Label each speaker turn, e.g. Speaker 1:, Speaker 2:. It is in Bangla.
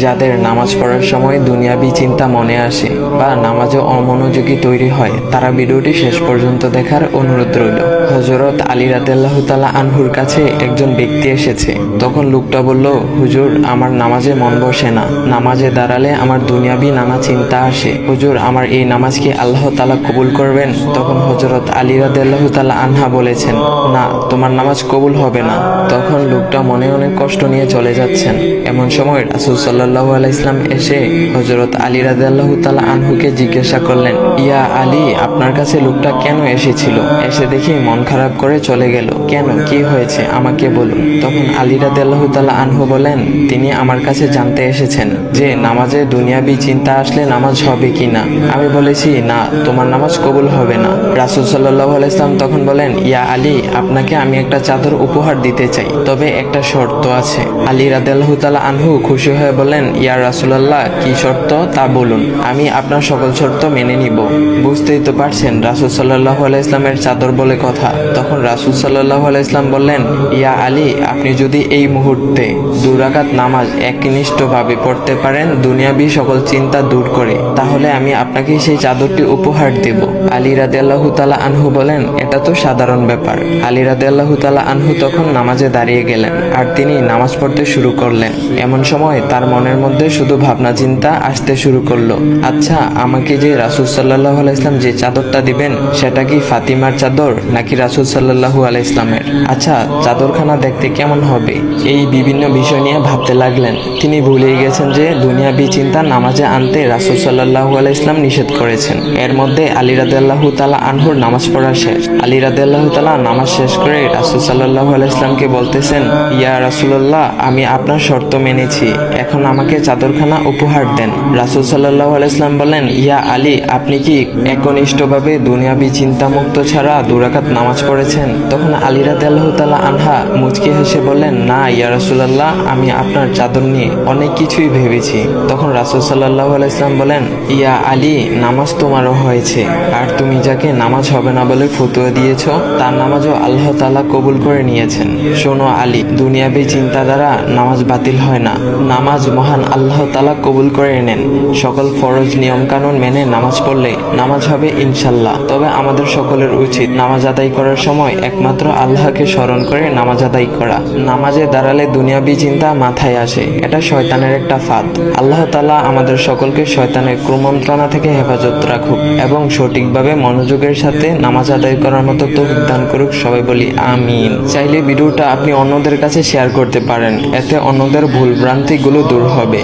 Speaker 1: যাদের নামাজ পড়ার সময় দুনিয়াবি চিন্তা মনে আসে বা নামাজে অমনোযোগী তৈরি হয়, তারা ভিডিওটি শেষ পর্যন্ত দেখার অনুরোধ রইল। হযরত আলী রাদিয়াল্লাহু তাআলা আনহুর কাছে একজন ব্যক্তি এসেছে। তখন লোকটা বলল, হুজুর, আমার নামাজে মন বসে না। নামাজে দাঁড়ালে আমার দুনিয়াবি নানা চিন্তা আসে। হুজুর, আমার এই নামাজ কি আল্লাহ তাআলা কবুল করবেন? তখন হযরত আলী রাদিয়াল্লাহু তাআলা আনহা বলেছেন, না, তোমার নামাজ কবুল হবে না। তখন লোকটা মনে অনেক কষ্ট নিয়ে চলে যাচ্ছেন। এমন সময় রাসূল সাল্লাল্লাহু আলাইহি ওয়াসাল্লাম এসে হযরত আলী রাদিয়াল্লাহু তাআলা আনহুকে জিজ্ঞাসা করলেন, ইয়া আলী, আপনার কাছে লোকটা কেন এসেছিল? এসে দেখি মন খারাপ করে চলে গেল। কেন, কি হয়েছে আমাকে বলুন। তখন আলী রাদিয়াল্লাহু তাআলা আনহু বলেন, তিনি আমার কাছে জানতে এসেছেন যে নামাজে দুনিয়াবি চিন্তা আসলে নামাজ হবে কিনা। আমি বলেছি, না, তোমার নামাজ কবুল হবে না। রাসূল সাল্লাল্লাহু আলাইহি ওয়াসাল্লাম তখন বলেন, ইয়া আলী, আপনাকে আমি একটা চাদর উপহার দিতে চাই, তবে একটা শর্ত আছে। আলী রাদিয়াল্লাহু তাআলা আনহু খুশি হয়ে বলেন, ইয়া রাসূলুল্লাহ, কি শর্ত তা বলুন, আমি আপনার সকল শর্ত মেনে নিব। বুঝতেই তো পারছেন রাসূল সাল্লাল্লাহু আলাইহি ওয়াসাল্লামের চাদর বলে কথা। তখন রাসূল সাল্লাল্লাহু আলাইহি ওয়াসাল্লাম বললেন, ইয়া আলী, আপনি যদি এই মুহূর্তে 2 রাকাত নামাজ একনিষ্ঠভাবে পড়তে পারেন দুনিয়াবি সকল চিন্তা দূর করে, তাহলে আমি আপনাকে সেই চাদরটি উপহার দেব। আলী রাদিয়াল্লাহু তাআলা আনহু বলেন, এটা তো সাধারণ ব্যাপার। আলী রাদিয়াল্লাহু তাআলা আনহু তখন নামাজে দাঁড়িয়ে গেলেন আর তিনি নামাজ পড়তে শুরু করলেন। এমন সময় তার মনের মধ্যে শুধু ভাবনা চিন্তা আসতে শুরু করলো, আচ্ছা, আমাকে যে রাসূল সাল্লাল্লাহু আলাইহি ওয়াসাল্লাম যে চাদরটা দিবেন, সেটা কি ফাতিমার চাদর নাকি রাসূল সাল্লাল্লাহু আলাইহি ওয়াসাল্লামের? আচ্ছা, চাদরখানা দেখতে কেমন হবে? এই বিভিন্ন বিষয় নিয়ে ভাবতে লাগলেন। তিনি ভুলেই গেছেন যে দুনিয়াবি চিন্তা নামাজে আনতে রাসূল সাল্লাল্লাহু আলাইহি ওয়াসাল্লাম নিষেধ করেছেন। এর মধ্যে আলী রাদিয়াল্লাহু তাআলা আনহুর নামাজ পড়া শেষ। আলী রাদিয়াল্লাহু তাআলা নামাজ শেষ করে রাসূল সাল্লাল্লাহু আলাইহি ওয়াসাল্লামকে বলতেছেন, ইয়া রাসূলুল্লাহ, আমি আপনার শর্ত মেনেছি, এখন আমাকে চাদরখানা উপহার দেন। রাসূল সাল্লাল্লাহু আলাইহি ওয়াসাল্লাম বলেন, ইয়া আলী, আপনি কি একনিষ্ঠভাবে দুনিয়াবি চিন্তামুক্ত ছাড়া 2 রাকাত নামাজ পড়েছেন? তখন আলী রাদিয়াল্লাহু তাআলা আনহা মুচকি হেসে বললেন, না ইয়া রাসূলুল্লাহ, আমি আপনার চাদর নিয়ে অনেক কিছুই ভেবেছি। তখন রাসূল সাল্লাল্লাহু আলাইহি ওয়াসাল্লাম বলেন, ইয়া আলী, নামাজ তোমারও হয়েছে, আর তুমি যাকে নামাজ হবে না বলে ফতোয়া দিয়েছো, তার নামাজও আল্লাহ তাআলা কবুল করে নিয়েছেন। শোনো আলী, দুনিয়াবি চিন্তা দ্বারা নামাজ বাতিল হয় না, নামাজ মহান আল্লাহ তাআলা কবুল করে নেন। সকল ফরজ নিয়ম কানুন মেনে নামাজ পড়লে নামাজ হবে ইনশাল্লাহ। তবে আমাদের সকলের উচিত নামাজ আদায় করার সময় একমাত্র আল্লাহকে স্মরণ করে নামাজ আদায় করা। নামাজে দাঁড়ালে দুনিয়াবি চিন্তা মাথায় আসে, এটা শয়তানের একটা ফাঁদ। আল্লাহ তাআলা আমাদের সকলকে শয়তানের কুমন্ত্রণা থেকে হেফাজত রাখুক এবং সঠিকভাবে মনোযোগের সাথে নামাজ আদায় করার মতো তৌফিক দান করুক। সবাই বলি আমিন। চাইলে ভিডিওটা আপনি অন্যদের কাছে শেয়ার করতে পারেন, এতে অন্যদের ভুল ভ্রান্তিগুলো দূর হবে।